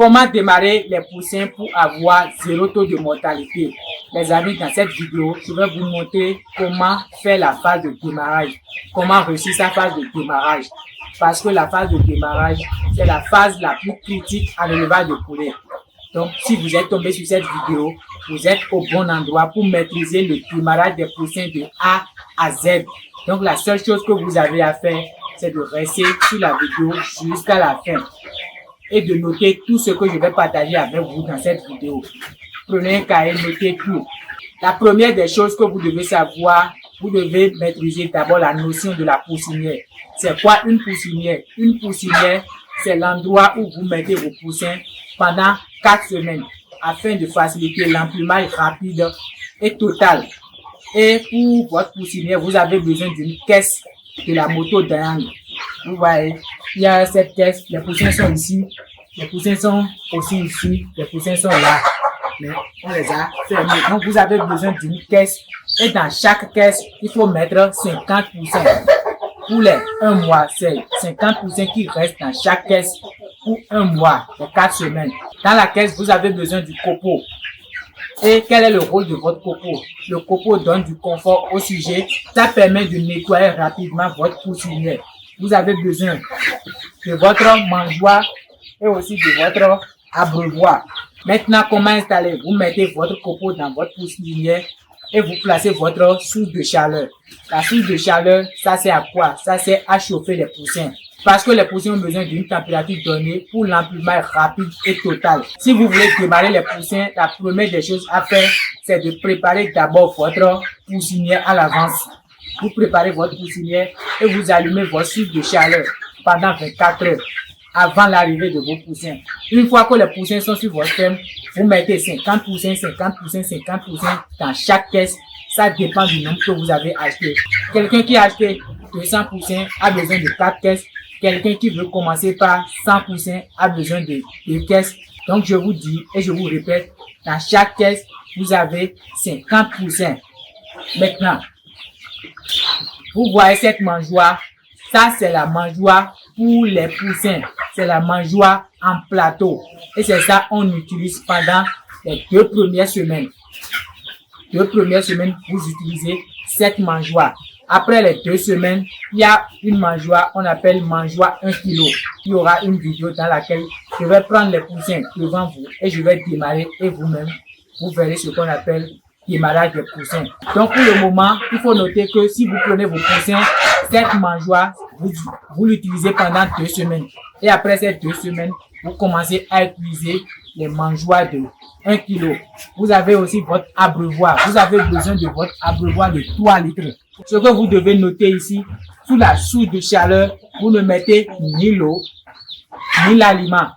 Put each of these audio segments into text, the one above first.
Comment démarrer les poussins pour avoir zéro taux de mortalité? Les amis, dans cette vidéo, je vais vous montrer comment faire la phase de démarrage. Comment réussir sa phase de démarrage. Parce que la phase de démarrage, c'est la phase la plus critique en élevage de poulet. Donc, si vous êtes tombé sur cette vidéo, vous êtes au bon endroit pour maîtriser le démarrage des poussins de A à Z. Donc, la seule chose que vous avez à faire, c'est de rester sur la vidéo jusqu'à la fin et de noter tout ce que je vais partager avec vous dans cette vidéo. Prenez un cahier, notez tout. La première des choses que vous devez savoir, vous devez maîtriser d'abord la notion de la poussinière. C'est quoi une poussinière? Une poussinière, c'est l'endroit où vous mettez vos poussins pendant 4 semaines afin de faciliter l'emplumage rapide et total. Et pour votre poussinière, vous avez besoin d'une caisse de la moto Dayang. Vous voyez, il y a cette caisse, les poussins sont ici, les poussins sont aussi ici, les poussins sont là. Mais on les a fermés. Donc vous avez besoin d'une caisse et dans chaque caisse, il faut mettre 50 poussins. Pour les 1 mois, c'est 50 poussins qui restent dans chaque caisse pour 1 mois, les 4 semaines. Dans la caisse, vous avez besoin du copeau. Et quel est le rôle de votre copeau? Le copeau donne du confort au sujet. Ça permet de nettoyer rapidement votre poussinière. Vous avez besoin de votre mangeoire et aussi de votre abreuvoir. Maintenant, comment installer? Vous mettez votre copeau dans votre poussinière et vous placez votre source de chaleur. La source de chaleur, ça sert à quoi? Ça sert à chauffer les poussins. Parce que les poussins ont besoin d'une température donnée pour l'emplumage rapide et total. Si vous voulez démarrer les poussins, la première des choses à faire, c'est de préparer d'abord votre poussinière à l'avance. Vous préparez votre poussinière et vous allumez votre source de chaleur pendant 24 heures avant l'arrivée de vos poussins. Une fois que les poussins sont sur votre ferme, vous mettez 50 poussins, 50 poussins, 50 poussins dans chaque caisse. Ça dépend du nombre que vous avez acheté. Quelqu'un qui a acheté 200 poussins a besoin de 4 caisses. Quelqu'un qui veut commencer par 100 poussins a besoin de 2 caisses. Donc, je vous dis et je vous répète, dans chaque caisse, vous avez 50 poussins. Maintenant, vous voyez cette mangeoire. Ça, c'est la mangeoire pour les poussins. C'est la mangeoire en plateau. Et c'est ça qu'on utilise pendant les 2 premières semaines. 2 premières semaines, vous utilisez cette mangeoire. Après les 2 semaines, il y a une mangeoire, on appelle mangeoire 1 kg. Il y aura une vidéo dans laquelle je vais prendre les poussins devant vous et je vais démarrer et vous-même, vous verrez ce qu'on appelle démarrage des poussins. Donc pour le moment, il faut noter que si vous prenez vos poussins, cette mangeoire, vous l'utilisez pendant 2 semaines. Et après ces 2 semaines, vous commencez à utiliser les mangeoires de 1 kg. Vous avez aussi votre abreuvoir. Vous avez besoin de votre abreuvoir de 3 litres. Ce que vous devez noter ici, sous la source de chaleur, vous ne mettez ni l'eau, ni l'aliment.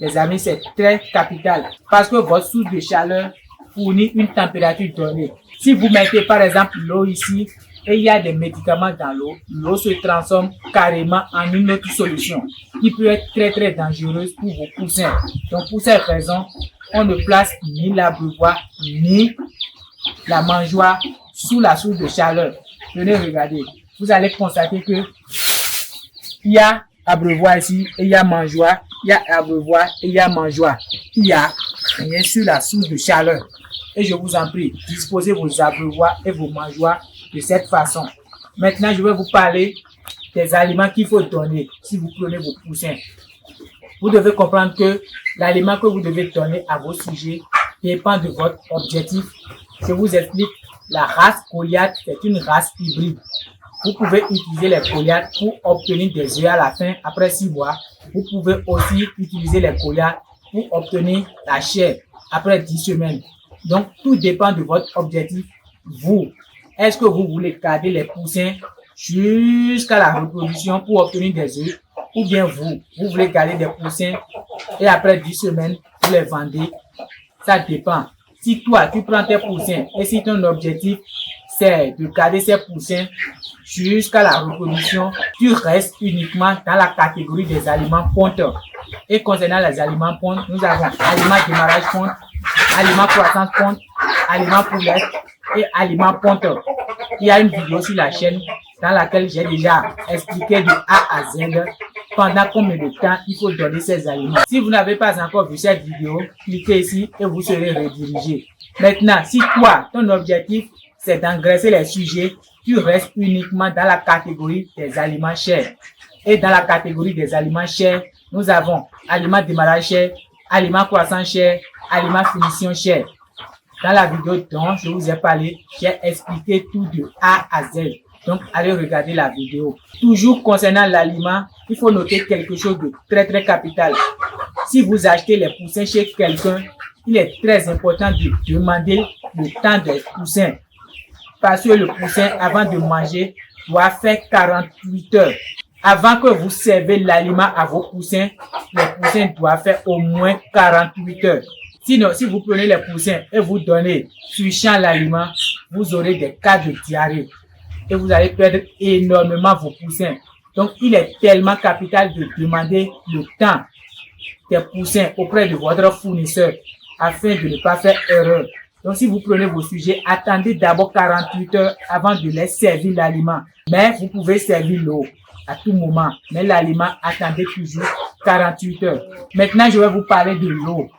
Les amis, c'est très capital parce que votre source de chaleur fournit une température donnée. Si vous mettez par exemple l'eau ici et il y a des médicaments dans l'eau, l'eau se transforme carrément en une autre solution qui peut être très dangereuse pour vos poussins. Donc pour cette raison, on ne place ni l'abreuvoir ni la mangeoire sous la source de chaleur. Venez regarder. Vous allez constater que il y a abreuvoir ici et il y a mangeoire. Il y a abreuvoir et il y a mangeoire. Il n'y a rien sur la source de chaleur. Et je vous en prie, disposez vos abreuvoirs et vos mangeoires de cette façon. Maintenant, je vais vous parler des aliments qu'il faut donner si vous prenez vos poussins. Vous devez comprendre que l'aliment que vous devez donner à vos sujets dépend de votre objectif. Je vous explique, la race Goliath, c'est une race hybride. Vous pouvez utiliser les Goliaths pour obtenir des œufs à la fin après 6 mois. Vous pouvez aussi utiliser les Goliaths pour obtenir la chair après 10 semaines. Donc, tout dépend de votre objectif. Vous, est-ce que vous voulez garder les poussins jusqu'à la reproduction pour obtenir des œufs? Ou bien vous voulez garder des poussins et après 10 semaines, vous les vendez? Ça dépend. Si toi, tu prends tes poussins et si ton objectif, c'est de garder ces poussins jusqu'à la reproduction, tu restes uniquement dans la catégorie des aliments ponte. Et concernant les aliments ponte, nous avons aliments démarrage ponte, aliments croissance ponte, aliments poulet et aliments ponte. Il y a une vidéo sur la chaîne dans laquelle j'ai déjà expliqué de A à Z pendant combien de temps il faut donner ces aliments. Si vous n'avez pas encore vu cette vidéo, cliquez ici et vous serez redirigé. Maintenant, si toi, ton objectif, c'est d'engraisser les sujets, tu restes uniquement dans la catégorie des aliments chers. Et dans la catégorie des aliments chers, nous avons aliments démarrage chers, aliments croissants chers, aliments finition chers. Dans la vidéo dont je vous ai parlé, j'ai expliqué tout de A à Z. Donc, allez regarder la vidéo. Toujours concernant l'aliment, il faut noter quelque chose de très capital. Si vous achetez les poussins chez quelqu'un, il est très important de demander le temps des poussins. Parce que le poussin, avant de manger, doit faire 48 heures. Avant que vous servez l'aliment à vos poussins, les poussins doivent faire au moins 48 heures. Sinon, si vous prenez les poussins et vous donnez sur champ l'aliment, vous aurez des cas de diarrhée. Et vous allez perdre énormément vos poussins. Donc, il est tellement capital de demander le temps des poussins auprès de votre fournisseur afin de ne pas faire erreur. Donc, si vous prenez vos sujets, attendez d'abord 48 heures avant de les servir l'aliment. Mais vous pouvez servir l'eau à tout moment. Mais l'aliment, attendez toujours 48 heures. Maintenant, je vais vous parler de l'eau.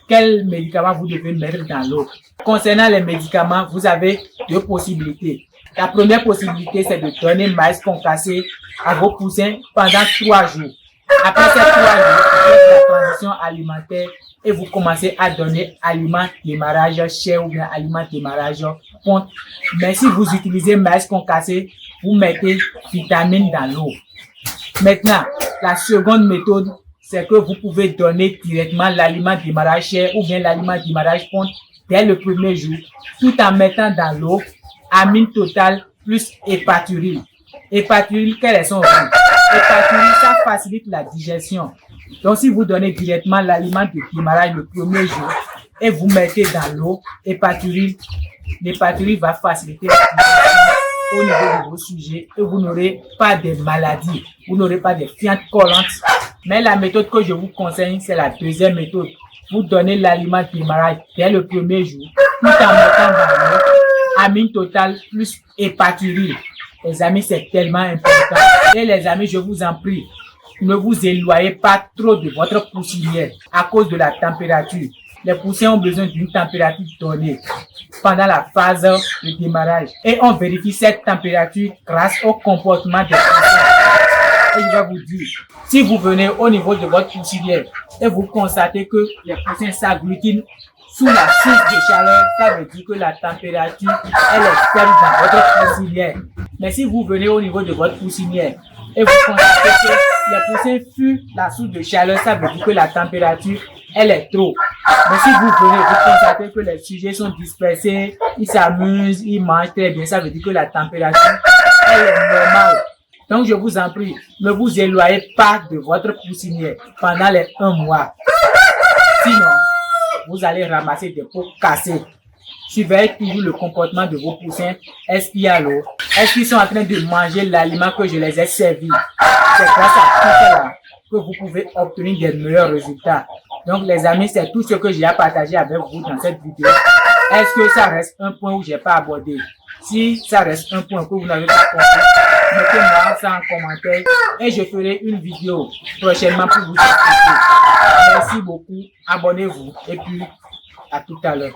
Quels médicaments vous devez mettre dans l'eau? Concernant les médicaments, vous avez deux possibilités. La première possibilité, c'est de donner maïs concassé à vos poussins pendant 3 jours. Après ces 3 jours, vous faites la transition alimentaire et vous commencez à donner aliments démarrage chair ou bien aliments démarrage ponte. Mais si vous utilisez maïs concassé, vous mettez vitamines dans l'eau. Maintenant, la seconde méthode, c'est que vous pouvez donner directement l'aliment démarrage chair ou bien l'aliment démarrage ponte dès le premier jour, tout en mettant dans l'eau amine totale plus hépaturil. Hépaturil, quels sont les rôles? Hépaturil, ça facilite la digestion. Donc, si vous donnez directement l'aliment de démarrage le premier jour et vous mettez dans l'eau hépaturil, l'hépaturil va faciliter la digestion au niveau de vos sujets et vous n'aurez pas de maladies, vous n'aurez pas de fientes collantes. Mais la méthode que je vous conseille, c'est la deuxième méthode. Vous donnez l'aliment démarrage dès le premier jour, tout en mettant dans l'eau amine totale plus hépaturil. Les amis, c'est tellement important. Et les amis, je vous en prie, ne vous éloignez pas trop de votre poussinière à cause de la température. Les poussins ont besoin d'une température donnée pendant la phase de démarrage. Et on vérifie cette température grâce au comportement des poussins. Et je vais vous dire, si vous venez au niveau de votre poussinière et vous constatez que les poussins s'agglutinent sous la source de chaleur, ça veut dire que la température, elle est faible dans votre poussinière. Mais si vous venez au niveau de votre poussinière et vous constatez que les poussins fuient la source de chaleur, ça veut dire que la température, elle est trop. Mais si vous venez, vous constatez que les sujets sont dispersés, ils s'amusent, ils mangent très bien, ça veut dire que la température, elle est normale. Donc, je vous en prie, ne vous éloignez pas de votre poussinière pendant les 1 mois. Sinon, vous allez ramasser des pots cassés. Surveillez toujours le comportement de vos poussins. Est-ce qu'il y a l'eau? Est-ce qu'ils sont en train de manger l'aliment que je les ai servis? C'est grâce à tout cela que vous pouvez obtenir des meilleurs résultats. Donc, les amis, c'est tout ce que j'ai à partager avec vous dans cette vidéo. Est-ce que ça reste un point où j'ai pas abordé? Si ça reste un point que vous n'avez pas compris, mettez-moi ça en commentaire et je ferai une vidéo prochainement pour vous expliquer. Merci beaucoup, abonnez-vous et puis à tout à l'heure.